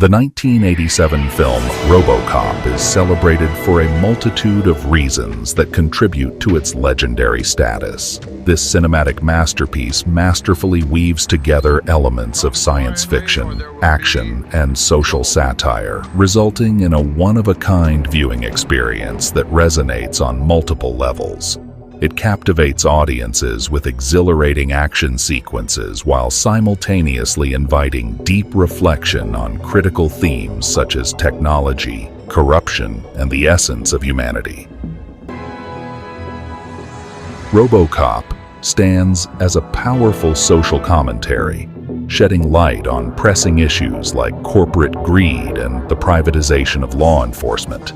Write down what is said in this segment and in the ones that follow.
The 1987 film RoboCop is celebrated for a multitude of reasons that contribute to its legendary status. This cinematic masterpiece masterfully weaves together elements of science fiction, action, and social satire, resulting in a one-of-a-kind viewing experience that resonates on multiple levels. It captivates audiences with exhilarating action sequences while simultaneously inviting deep reflection on critical themes such as technology, corruption, and the essence of humanity. RoboCop stands as a powerful social commentary, shedding light on pressing issues like corporate greed and the privatization of law enforcement.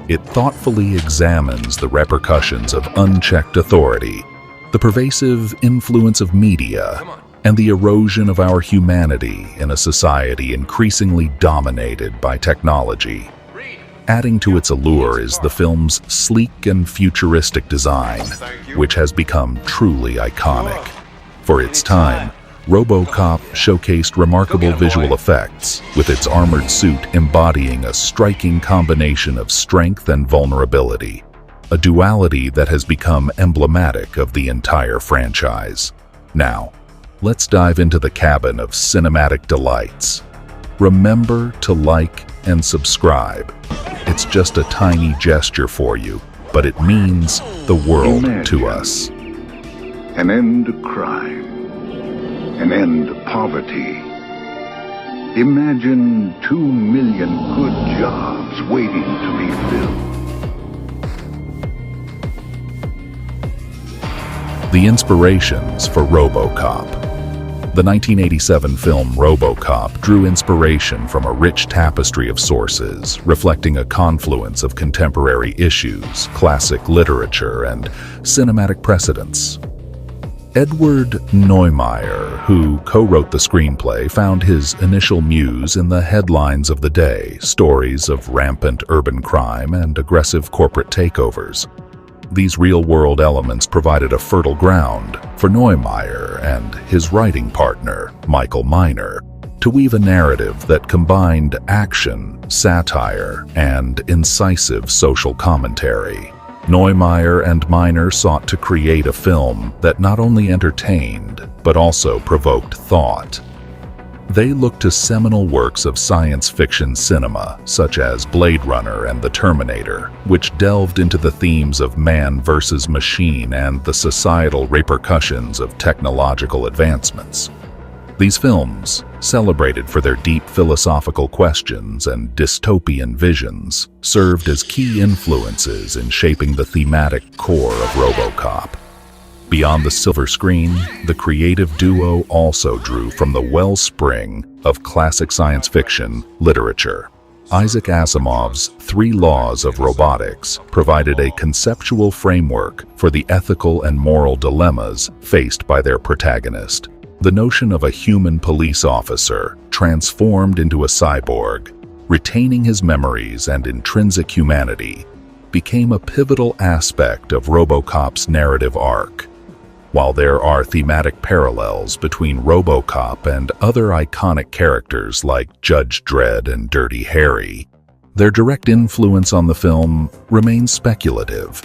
It thoughtfully examines the repercussions of unchecked authority, the pervasive influence of media, and the erosion of our humanity in a society increasingly dominated by technology. Adding to its allure is the film's sleek and futuristic design, which has become truly iconic. For its time, RoboCop showcased remarkable visual effects, with its armored suit embodying a striking combination of strength and vulnerability, a duality that has become emblematic of the entire franchise. Now, let's dive into the cabin of cinematic delights. Remember to like and subscribe. It's just a tiny gesture for you, but it means the world to us. An end to crime. An end to poverty. Imagine 2 million good jobs waiting to be filled. The inspirations for RoboCop. The 1987 film RoboCop drew inspiration from a rich tapestry of sources, reflecting a confluence of contemporary issues, classic literature, and cinematic precedents. Edward Neumeier, who co-wrote the screenplay, found his initial muse in the headlines of the day, stories of rampant urban crime and aggressive corporate takeovers. These real-world elements provided a fertile ground for Neumeier and his writing partner, Michael Miner, to weave a narrative that combined action, satire, and incisive social commentary. Neumeier and Miner sought to create a film that not only entertained, but also provoked thought. They looked to seminal works of science fiction cinema, such as Blade Runner and The Terminator, which delved into the themes of man versus machine and the societal repercussions of technological advancements. These films, celebrated for their deep philosophical questions and dystopian visions, served as key influences in shaping the thematic core of RoboCop. Beyond the silver screen, the creative duo also drew from the wellspring of classic science fiction literature. Isaac Asimov's 3 Laws of Robotics provided a conceptual framework for the ethical and moral dilemmas faced by their protagonist. The notion of a human police officer transformed into a cyborg, retaining his memories and intrinsic humanity, became a pivotal aspect of RoboCop's narrative arc. While there are thematic parallels between RoboCop and other iconic characters like Judge Dredd and Dirty Harry, their direct influence on the film remains speculative.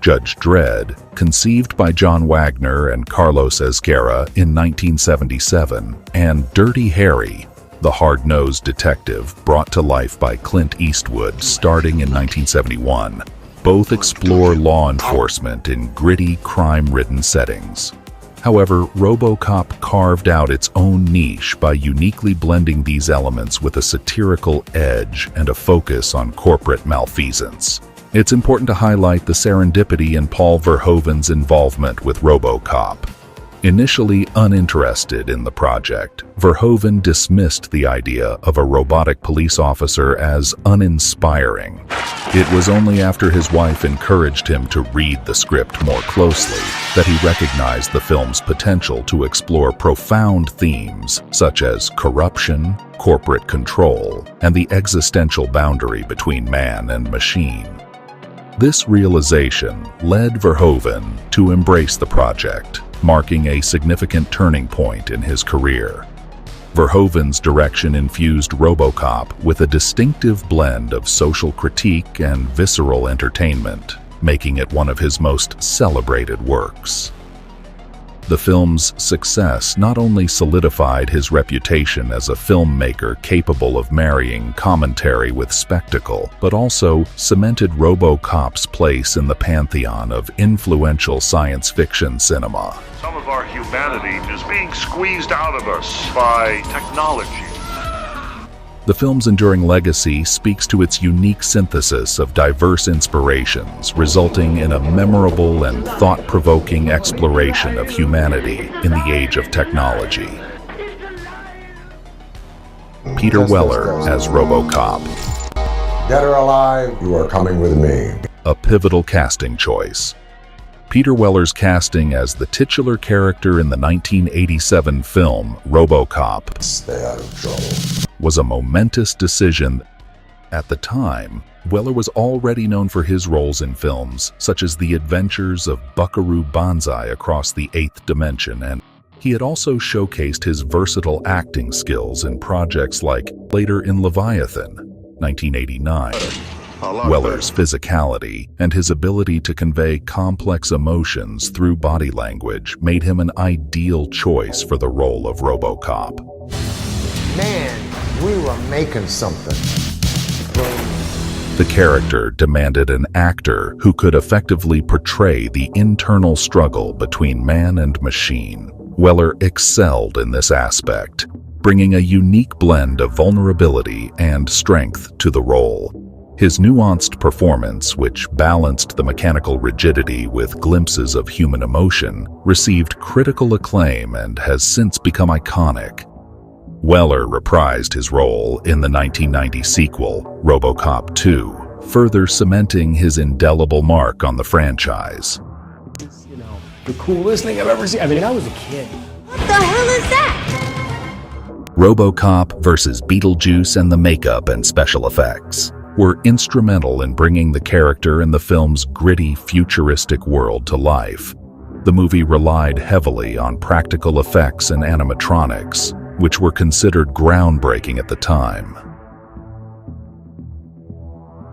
Judge Dredd, conceived by John Wagner and Carlos Ezquerra in 1977, and Dirty Harry, the hard-nosed detective brought to life by Clint Eastwood starting in 1971, both explore law enforcement in gritty, crime-ridden settings. However, RoboCop carved out its own niche by uniquely blending these elements with a satirical edge and a focus on corporate malfeasance. It's important to highlight the serendipity in Paul Verhoeven's involvement with RoboCop. Initially uninterested in the project, Verhoeven dismissed the idea of a robotic police officer as uninspiring. It was only after his wife encouraged him to read the script more closely that he recognized the film's potential to explore profound themes such as corruption, corporate control, and the existential boundary between man and machine. This realization led Verhoeven to embrace the project, marking a significant turning point in his career. Verhoeven's direction infused RoboCop with a distinctive blend of social critique and visceral entertainment, making it one of his most celebrated works. The film's success not only solidified his reputation as a filmmaker capable of marrying commentary with spectacle, but also cemented RoboCop's place in the pantheon of influential science fiction cinema. Some of our humanity is being squeezed out of us by technology. The film's enduring legacy speaks to its unique synthesis of diverse inspirations, resulting in a memorable and thought-provoking exploration of humanity in the age of technology. Peter Weller as RoboCop. Dead or alive, you are coming with me. A pivotal casting choice. Peter Weller's casting as the titular character in the 1987 film RoboCop Stay out of trouble. Was a momentous decision. At the time, Weller was already known for his roles in films such as The Adventures of Buckaroo Banzai Across the Eighth Dimension, and he had also showcased his versatile acting skills in projects like Later in Leviathan, 1989. Weller's physicality and his ability to convey complex emotions through body language made him an ideal choice for the role of RoboCop. Man, we were making something. The character demanded an actor who could effectively portray the internal struggle between man and machine. Weller excelled in this aspect, bringing a unique blend of vulnerability and strength to the role. His nuanced performance, which balanced the mechanical rigidity with glimpses of human emotion, received critical acclaim and has since become iconic. Weller reprised his role in the 1990 sequel, RoboCop 2, further cementing his indelible mark on the franchise. It's, the coolest thing I've ever seen. I mean, I was a kid. What the hell is that? RoboCop vs. Beetlejuice and the makeup and special effects were instrumental in bringing the character in the film's gritty, futuristic world to life. The movie relied heavily on practical effects and animatronics, which were considered groundbreaking at the time.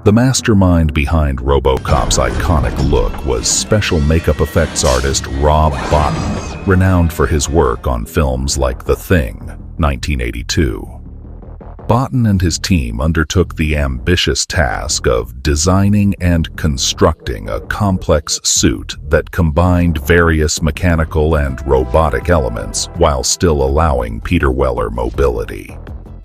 The mastermind behind RoboCop's iconic look was special makeup effects artist Rob Bottin, renowned for his work on films like The Thing, 1982. Bottin and his team undertook the ambitious task of designing and constructing a complex suit that combined various mechanical and robotic elements while still allowing Peter Weller mobility.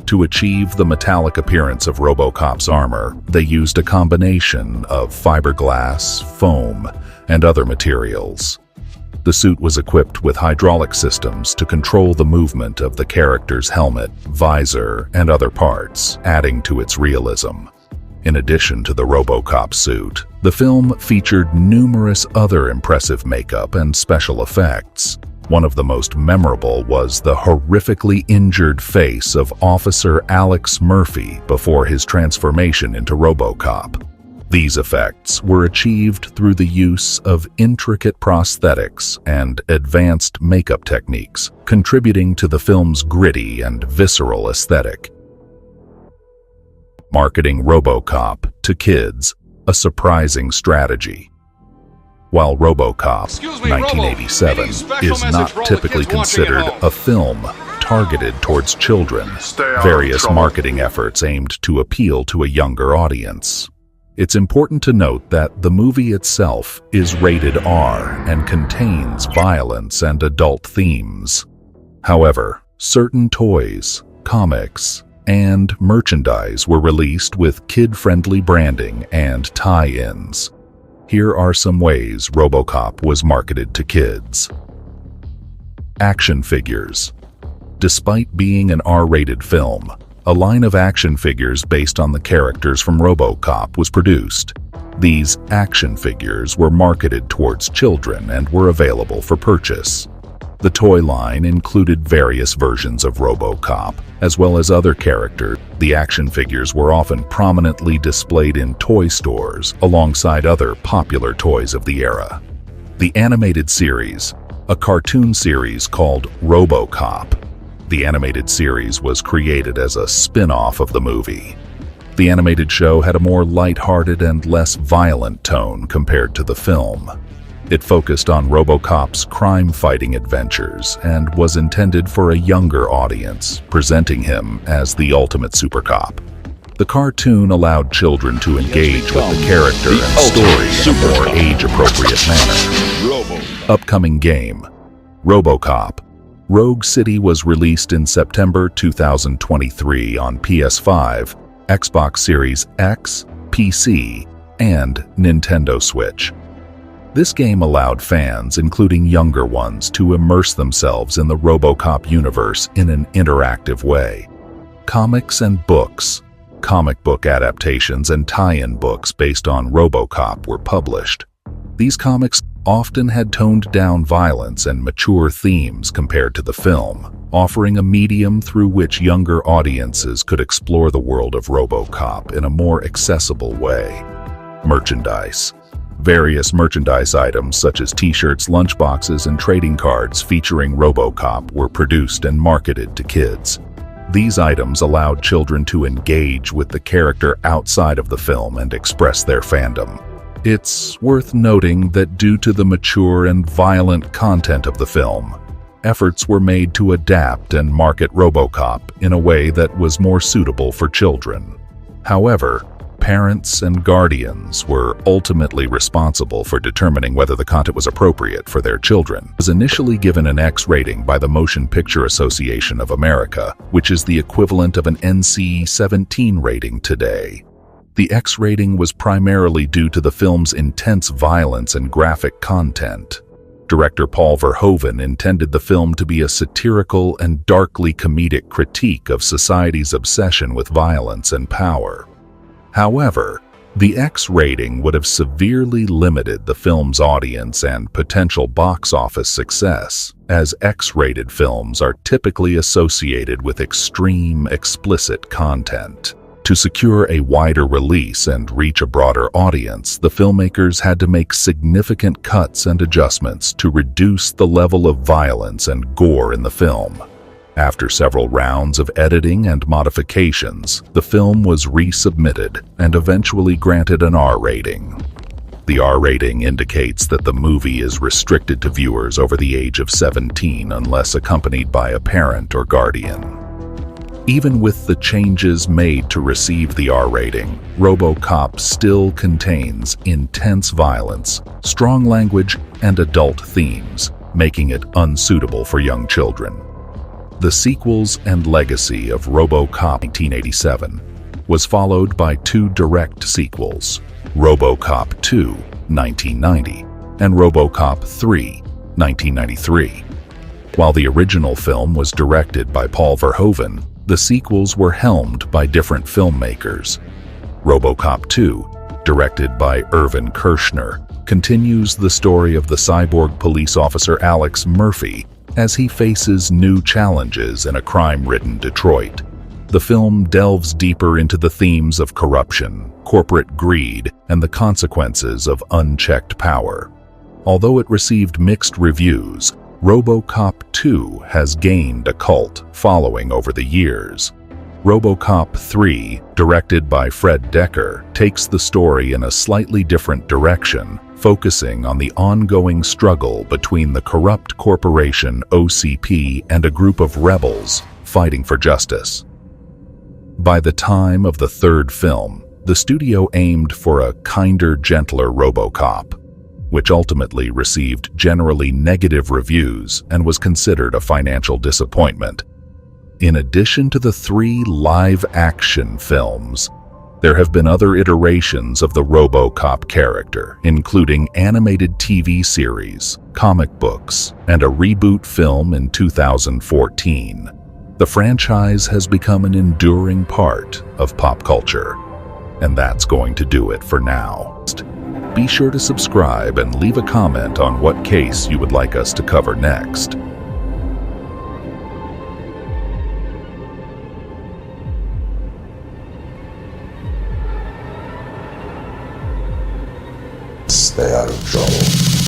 To achieve the metallic appearance of RoboCop's armor, they used a combination of fiberglass, foam, and other materials. The suit was equipped with hydraulic systems to control the movement of the character's helmet, visor, and other parts, adding to its realism. In addition to the RoboCop suit, the film featured numerous other impressive makeup and special effects. One of the most memorable was the horrifically injured face of Officer Alex Murphy before his transformation into RoboCop. These effects were achieved through the use of intricate prosthetics and advanced makeup techniques, contributing to the film's gritty and visceral aesthetic. Marketing RoboCop to kids, a surprising strategy. While RoboCop 1987 is not typically considered a film targeted towards children, various marketing efforts aimed to appeal to a younger audience. It's important to note that the movie itself is rated R and contains violence and adult themes. However, certain toys, comics, and merchandise were released with kid-friendly branding and tie-ins. Here are some ways RoboCop was marketed to kids. Action figures. Despite being an R-rated film, a line of action figures based on the characters from RoboCop was produced. These action figures were marketed towards children and were available for purchase. The toy line included various versions of RoboCop, as well as other characters. The action figures were often prominently displayed in toy stores alongside other popular toys of the era. The animated series, a cartoon series called RoboCop, The animated series was created as a spin-off of the movie. The animated show had a more lighthearted and less violent tone compared to the film. It focused on RoboCop's crime-fighting adventures and was intended for a younger audience, presenting him as the ultimate super cop. The cartoon allowed children to engage with the character and story in a more age-appropriate manner. Upcoming game: RoboCop. Rogue City was released in September 2023 on PS5, Xbox Series X, PC, and Nintendo Switch. This game allowed fans, including younger ones, to immerse themselves in the RoboCop universe in an interactive way. Comics and books, comic book adaptations, and tie-in books based on RoboCop were published. These comics often had toned-down violence and mature themes compared to the film, offering a medium through which younger audiences could explore the world of RoboCop in a more accessible way. Merchandise. Various merchandise items such as t-shirts, lunchboxes, and trading cards featuring RoboCop were produced and marketed to kids. These items allowed children to engage with the character outside of the film and express their fandom. It's worth noting that due to the mature and violent content of the film, efforts were made to adapt and market RoboCop in a way that was more suitable for children. However, parents and guardians were ultimately responsible for determining whether the content was appropriate for their children. It was initially given an X rating by the Motion Picture Association of America, which is the equivalent of an NC-17 rating today. The X rating was primarily due to the film's intense violence and graphic content. Director Paul Verhoeven intended the film to be a satirical and darkly comedic critique of society's obsession with violence and power. However, the X rating would have severely limited the film's audience and potential box office success, as X-rated films are typically associated with extreme, explicit content. To secure a wider release and reach a broader audience, the filmmakers had to make significant cuts and adjustments to reduce the level of violence and gore in the film. After several rounds of editing and modifications, the film was resubmitted and eventually granted an R rating. The R rating indicates that the movie is restricted to viewers over the age of 17 unless accompanied by a parent or guardian. Even with the changes made to receive the R rating, RoboCop still contains intense violence, strong language, and adult themes, making it unsuitable for young children. The sequels and legacy of RoboCop 1987 was followed by two direct sequels, RoboCop 2, 1990, and RoboCop 3, 1993. While the original film was directed by Paul Verhoeven, the sequels were helmed by different filmmakers. RoboCop 2, directed by Irvin Kershner, continues the story of the cyborg police officer Alex Murphy as he faces new challenges in a crime-ridden Detroit. The film delves deeper into the themes of corruption, corporate greed, and the consequences of unchecked power. Although it received mixed reviews, RoboCop 2 has gained a cult following over the years. RoboCop 3, directed by Fred Decker, takes the story in a slightly different direction, focusing on the ongoing struggle between the corrupt corporation OCP and a group of rebels fighting for justice. By the time of the third film, the studio aimed for a kinder, gentler RoboCop, which ultimately received generally negative reviews and was considered a financial disappointment. In addition to the 3 live-action films, there have been other iterations of the RoboCop character, including animated TV series, comic books, and a reboot film in 2014. The franchise has become an enduring part of pop culture, and that's going to do it for now. Be sure to subscribe and leave a comment on what case you would like us to cover next. Stay out of